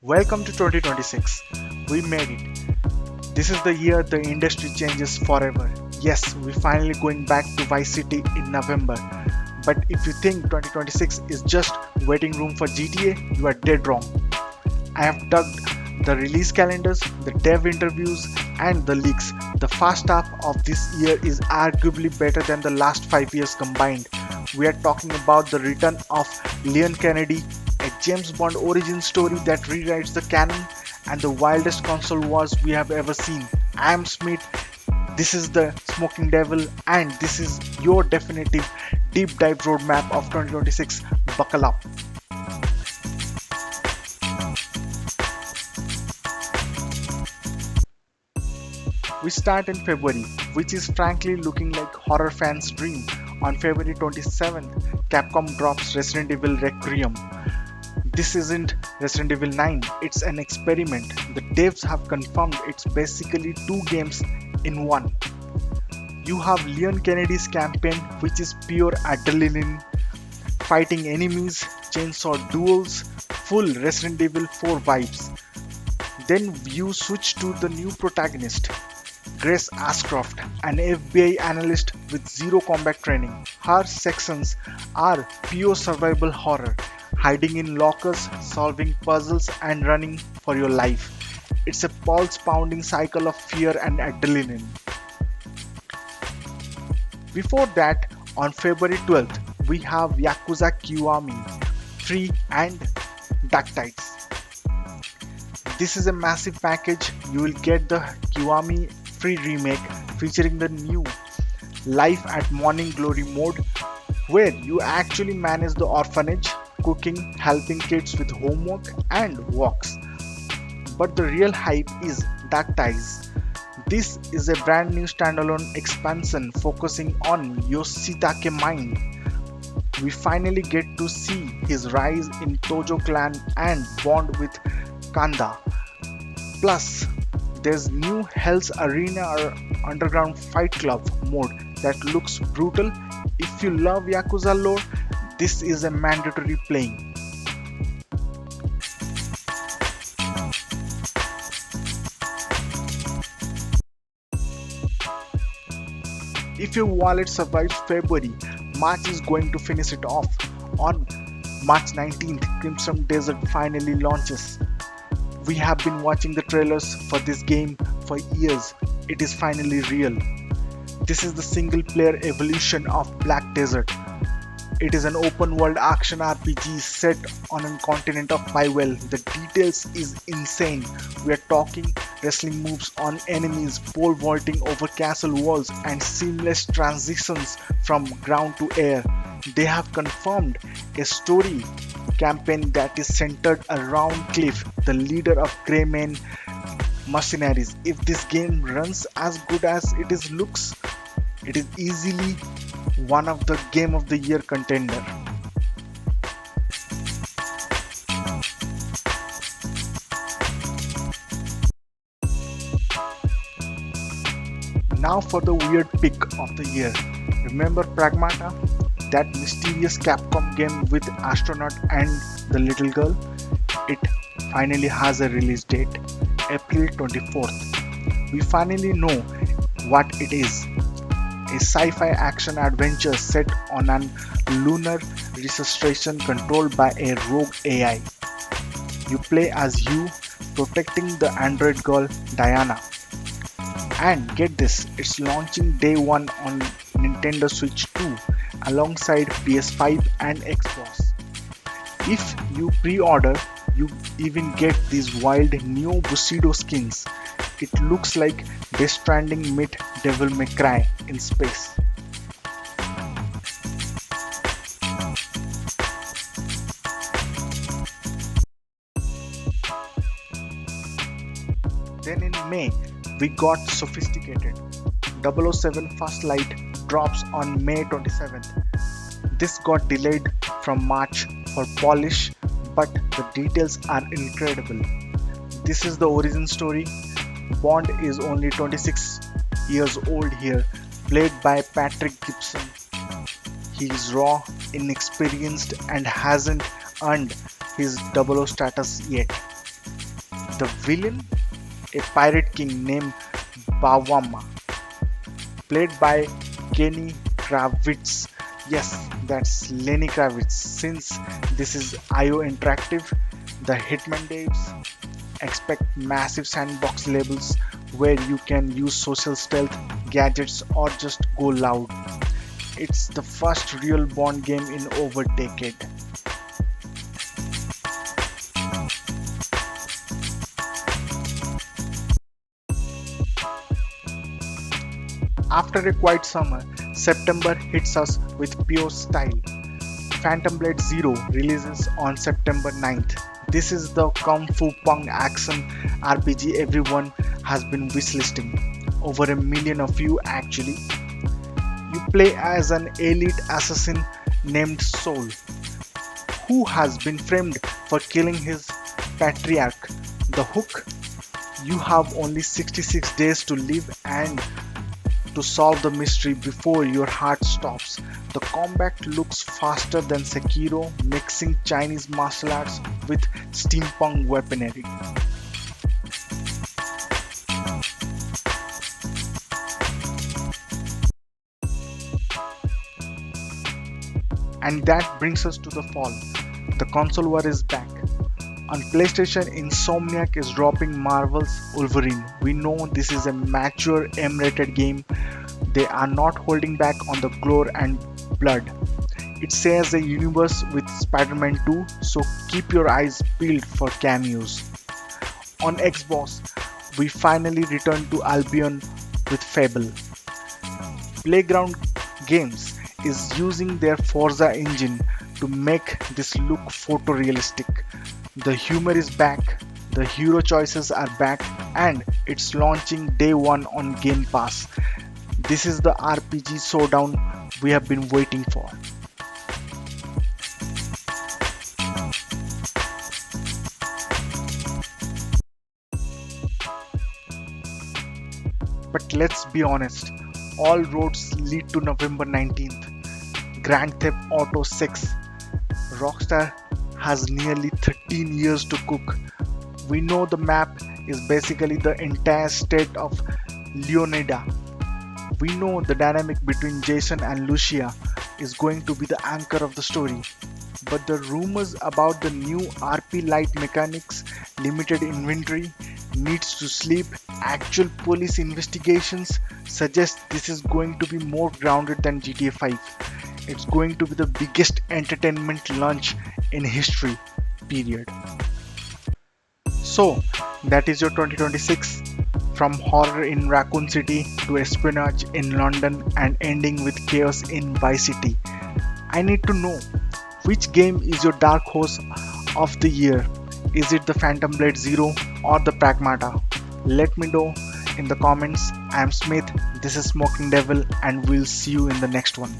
Welcome to 2026. We made it. This is the year the industry changes forever. Yes, we're finally going back to Vice City in November. But if you think 2026 is just waiting room for GTA, you are dead wrong. I have dug the release calendars, the dev interviews, and the leaks. The first half of this year is arguably better than the last 5 years combined. We are talking about the return of Leon Kennedy, a James Bond origin story that rewrites the canon, and the wildest console wars we have ever seen. I am Smith, this is the Smoking Devil, and this is your definitive deep dive roadmap of 2026. Buckle up. We start in February, which is frankly looking like horror fans' dream. On February 27th, Capcom drops Resident Evil Requiem. This isn't Resident Evil 9, it's an experiment. The devs have confirmed it's basically two games in one. You have Leon Kennedy's campaign, which is pure adrenaline, fighting enemies, chainsaw duels, full Resident Evil 4 vibes. Then you switch to the new protagonist, Grace Ashcroft, an FBI analyst with zero combat training. Her sections are pure survival horror, hiding in lockers, solving puzzles, and running for your life. It's a pulse pounding cycle of fear and adrenaline. Before that, on February 12th, we have Yakuza Kiwami, Free and Ductites. This is a massive package. You will get the Kiwami Free remake featuring the new Life at Morning Glory mode, where you actually manage the orphanage, cooking, helping kids with homework and walks. But the real hype is Ductiles. This is a brand new standalone expansion focusing on Yoshitake mind. We finally get to see his rise in Tojo clan and bond with Kanda. Plus, there's new Hell's Arena or Underground Fight Club mode that looks brutal. If you love Yakuza lore, this is a mandatory playing. If your wallet survives February, March is going to finish it off. On March 19th, Crimson Desert finally launches. We have been watching the trailers for this game for years. It is finally real. This is the single player evolution of Black Desert. It is an open world action RPG set on a continent of Fable. The details is insane. We are talking wrestling moves on enemies, pole vaulting over castle walls, and seamless transitions from ground to air. They have confirmed a story campaign that is centered around Cliff, the leader of Greyman mercenaries. If this game runs as good as it is looks, it is easily one of the game of the year contender. Now for the weird pick of the year. Remember Pragmata? That mysterious Capcom game with astronaut and the little girl? It finally has a release date, April 24th. We finally know what it is. A sci-fi action adventure set on an lunar resuscitation controlled by a rogue AI. You play as you protecting the android girl Diana. And get this, it's launching day one on Nintendo Switch 2 alongside PS5 and Xbox. If you pre-order, you even get these wild Neo Bushido skins. It looks like Death Stranding meet Devil May Cry in space. Then in May, we got sophisticated. 007 First Light drops on May 27th. This got delayed from March for polish, but the details are incredible. This is the origin story. Bond is only 26 years old here, played by Patrick Gibson. He is raw, inexperienced, and hasn't earned his 00 status yet. The villain, a pirate king named Bawama, played by Kenny Kravitz. Yes, that's Lenny Kravitz. Since this is IO Interactive, the Hitman devs expect massive sandbox levels where you can use social stealth, gadgets, or just go loud. It's the first real Bond game in over a decade. After a quiet summer, September hits us with pure style. Phantom Blade Zero releases on September 9th. This is the Kung Fu Punk action RPG everyone has been wishlisting. Over a million of you actually. You play as an elite assassin named Soul, who has been framed for killing his patriarch. The hook? You have only 66 days to live and to solve the mystery before your heart stops. The combat looks faster than Sekiro, mixing Chinese martial arts with steampunk weaponry. And that brings us to the fall. The console war is back. On PlayStation, Insomniac is dropping Marvel's Wolverine. We know this is a mature M-rated game. They are not holding back on the gore and blood. It shares a universe with Spider-Man 2, so keep your eyes peeled for cameos. On Xbox, we finally return to Albion with Fable. Playground Games is using their Forza engine to make this look photorealistic. The humor is back, the hero choices are back, and it's launching day one on Game Pass. This is the RPG showdown we have been waiting for. But let's be honest, all roads lead to November 19th. Grand Theft Auto 6. Rockstar has nearly 13 years to cook. We know the map is basically the entire state of Leonida. We know the dynamic between Jason and Lucia is going to be the anchor of the story. But the rumors about the new RP light mechanics, limited inventory, needs to sleep, actual police investigations suggest this is going to be more grounded than GTA 5. It's going to be the biggest entertainment launch in history, period. So, that is your 2026. From horror in Raccoon City to espionage in London and ending with chaos in Vice City. I need to know, which game is your dark horse of the year? Is it the Phantom Blade Zero or the Pragmata? Let me know in the comments. I am Smith, this is Smoking Devil, and we'll see you in the next one.